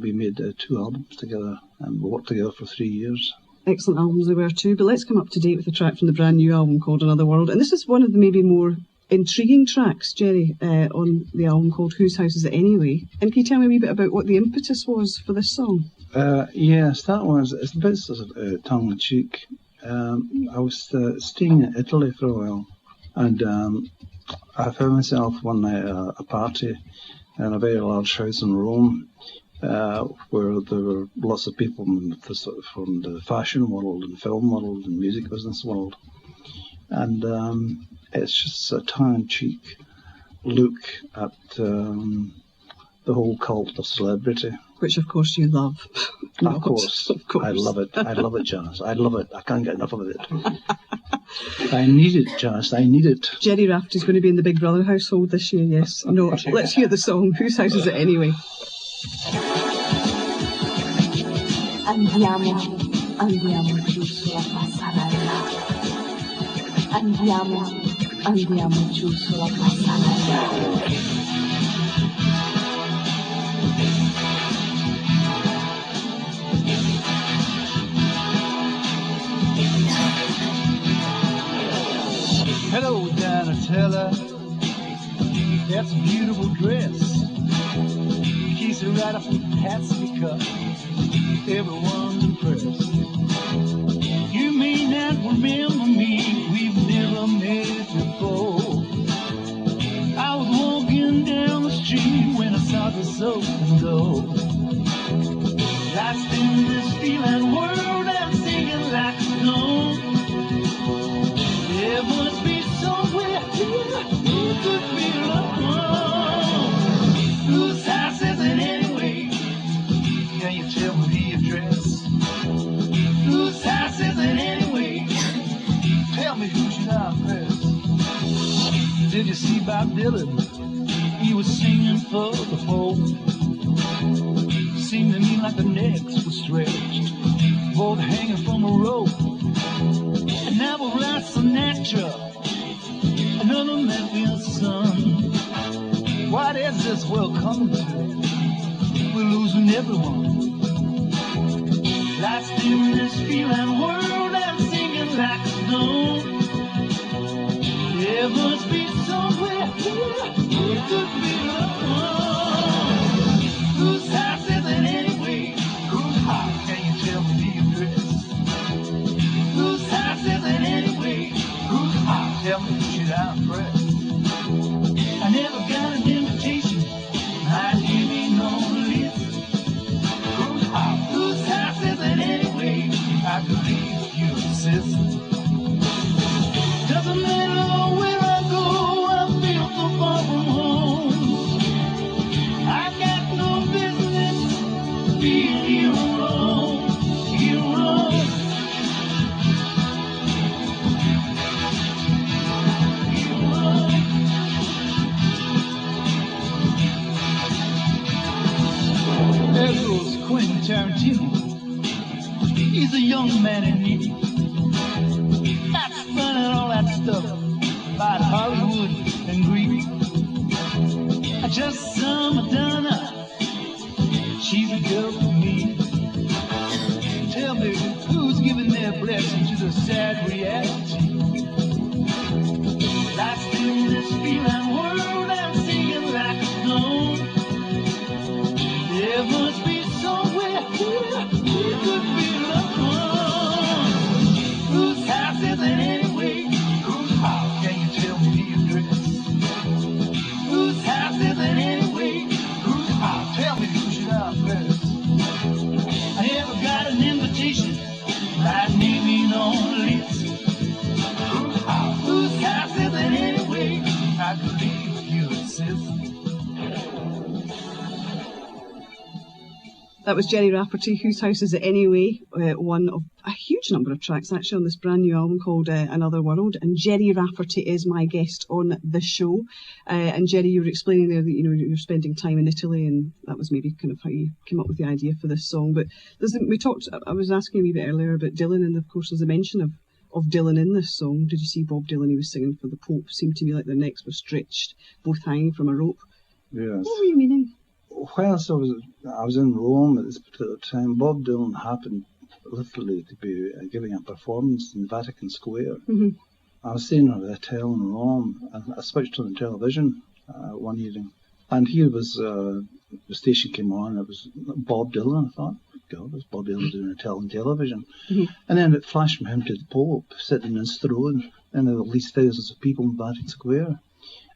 We made 2 albums together, and we worked together for 3 years. Excellent albums they were too, but let's come up to date with a track from the brand new album called Another World. And this is one of the maybe more intriguing tracks, Gerry, on the album called Whose House Is It Anyway? And can you tell me a wee bit about what the impetus was for this song? Yes, that was, it's a bit sort of tongue-in-cheek. I was staying in Italy for a while, and I found myself one night at a party in a very large house in Rome, where there were lots of people from the fashion world and film world and music business world. And it's just a tongue-in-cheek look at the whole cult of celebrity. Which, of course, you love. Of course. I love it. I love it, Janice. I love it. I can't get enough of it. I need it, Janice. I need it. Gerry Rafferty's going to be in the Big Brother household this year, yes. No, let's hear the song. Whose House Is It Anyway? Andiamo giù sulla passerella. Andiamo giù sulla passerella. Hello, Donatella. That's a beautiful dress. Keeps it right up with Patsy Cup. Everyone's impressed. You may not remember me, we've never met before. I was walking down the street when I saw this open door. Lost in this feeling world, I'm singing like a song. There must be somewhere here who could be alone. Whose house is it anyway? Can you tell me the address? Whose house is it anyway? Tell me who should I impress? Did you see Bob Dylan? He was singing for the Pope. Seemed to me like the necks were stretched, both hanging from a rope. And now we're right Sinatra, another Memphis son. What is this world coming to? We're losing everyone. Lost in this feeling world, I'm singing like a stone. There must be somewhere here who could be alone. Whose house is it anyway? Whose house? Can you tell me the address? Whose house is it anyway? Whose house? Tell me who should I impress? I never got an invitation. I didn't even know the list. Whose house? Whose house is it anyway? I believe you insist. Doesn't matter where I go, I feel so far from home. I got no business being here alone, here alone. There goes Quentin Tarantino. He's a young man in need. Not spending all that stuff about Hollywood and greed. I just saw Madonna. She's a girl for me. Tell me who's giving their blessing to the sad reality. Lost in this feeling world, I'm singing like a stone. There must be somewhere here who could be alone. Whose house is it anyway? Whose house? Can you tell me the address? Whose house is it anyway? Whose house? Tell me who should I impress? I never got an invitation. My name ain't on the list. Whose house? Whose house is it anyway? I believe you insist. That was Gerry Rafferty, Whose House Is It Anyway? One of a huge number of tracks actually on this brand new album called Another World. And Gerry Rafferty is my guest on the show. And Gerry, you were explaining there that you're spending time in Italy, and that was maybe kind of how you came up with the idea for this song. But I was asking a wee bit earlier about Dylan, and of course there's a mention of Dylan in this song. Did you see Bob Dylan? He was singing for the Pope. Seemed to me like their necks were stretched, both hanging from a rope. Yes. What were you meaning? whilst I was in Rome at this particular time, Bob Dylan happened literally to be giving a performance in Vatican Square. Mm-hmm. I was staying at a hotel in Rome, and I switched on the television one evening, and here was the station came on. It was Bob Dylan. I thought, God, there's Bob Dylan doing Italian television, Mm-hmm. and then it flashed from him to the Pope sitting in his throne, and there were at least thousands of people in Vatican Square.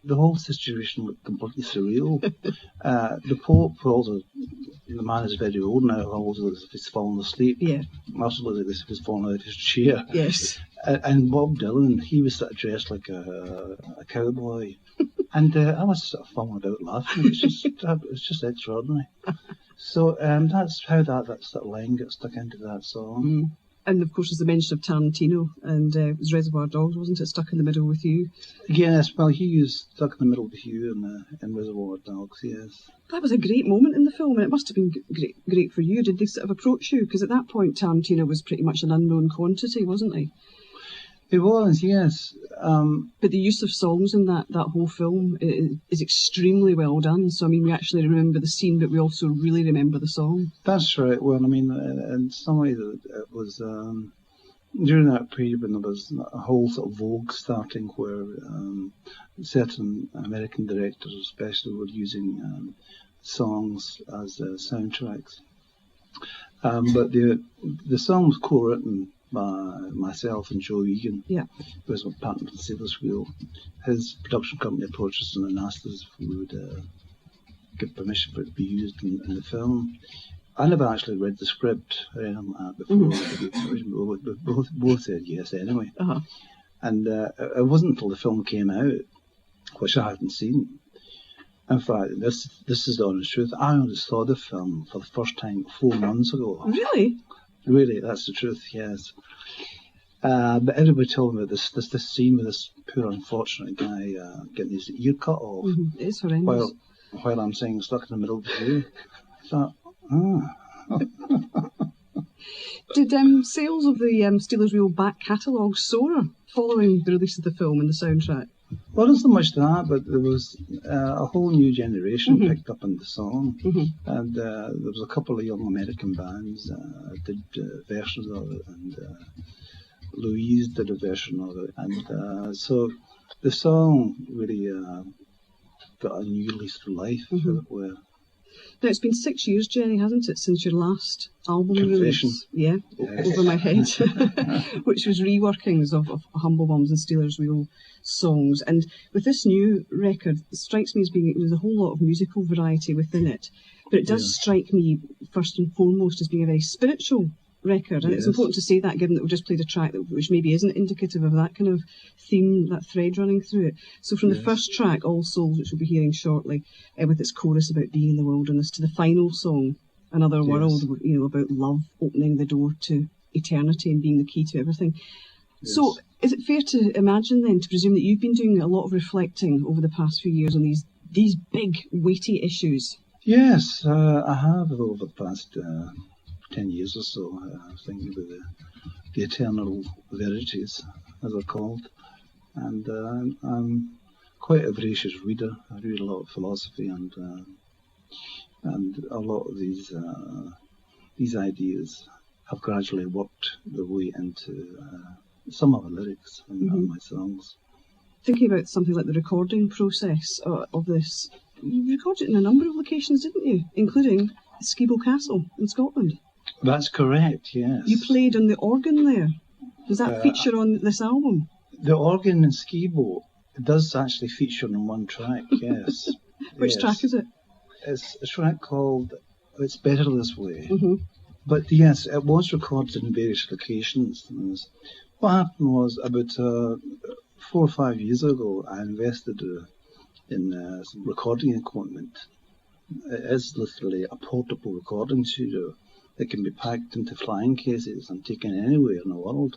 The whole situation looked completely surreal. The Pope, although the man is very old now, almost looks as if he's fallen asleep. Yeah. Also looks as if he's fallen out of his chair. Yes. And Bob Dylan, he was sort of dressed like a cowboy. And I was sort of falling about laughing. It's just extraordinary. So that's how that sort of line got stuck into that song. Mm. And of course, there's the mention of Tarantino, and it was Reservoir Dogs, wasn't it? Stuck in the Middle with You. Yes, well, he was stuck in the middle with you in Reservoir Dogs, yes. That was a great moment in the film, and it must have been great for you. Did they sort of approach you? Because at that point, Tarantino was pretty much an unknown quantity, wasn't he? It was, yes. But the use of songs in that whole film is extremely well done. So, I mean, we actually remember the scene, but we also really remember the song. That's right. Well, I mean, in some ways, it was during that period when there was a whole sort of vogue starting where certain American directors especially were using songs as soundtracks. But the song was co-written by myself and Joe Egan, who was my partner in Sailor's Wheel. His production company approached us and asked us if we would give permission for it to be used in the film. I never actually read the script or anything like that before. We both said yes anyway. Uh-huh. And it wasn't until the film came out, which I hadn't seen. In fact, this is the honest truth. I only saw the film for the first time 4 months ago. Really? Really, that's the truth, yes. But everybody told me about this scene with this poor unfortunate guy getting his ear cut off. Mm-hmm. It's horrendous. While I'm saying stuck in the middle of the view. I thought, Did sales of the Steelers Wheel back catalogue soar following the release of the film and the soundtrack? Well, not so much that, but there was a whole new generation picked up on the song, and there was a couple of young American bands did versions of it, and Louise did a version of it, and so the song really got a new lease of life, as it were. Now, it's been 6 years, Gerry, hasn't it, since your last album Confession. release? Yeah, Over My Head, which was reworkings of Humble Bums and Steelers Wheel songs. And with this new record, it strikes me as being, there's a whole lot of musical variety within it. But it does strike me, first and foremost, as being a very spiritual record. And it's important to say that, given that we just played a track which maybe isn't indicative of that kind of theme, that thread running through it. So from the first track, All Souls, which we'll be hearing shortly, with its chorus about being in the wilderness, to the final song, Another World, about love opening the door to eternity and being the key to everything. Yes. So is it fair to imagine then, to presume that you've been doing a lot of reflecting over the past few years on these big, weighty issues? Yes, I have over the past 10 years or so. I was thinking about the eternal verities, as they're called. And I'm quite a voracious reader. I read a lot of philosophy, and a lot of these ideas have gradually worked their way into some of the lyrics in my songs. Thinking about something like the recording process of this, you recorded it in a number of locations, didn't you? Including Skibo Castle in Scotland. That's correct, yes. You played on the organ there. Does that feature on this album? The organ in Skibo does actually feature on one track, yes. Which track is it? It's a track called It's Better This Way. But yes, it was recorded in various locations. And what happened was, about 4 or 5 years ago, I invested in some recording equipment. It is literally a portable recording studio that can be packed into flying cases and taken anywhere in the world.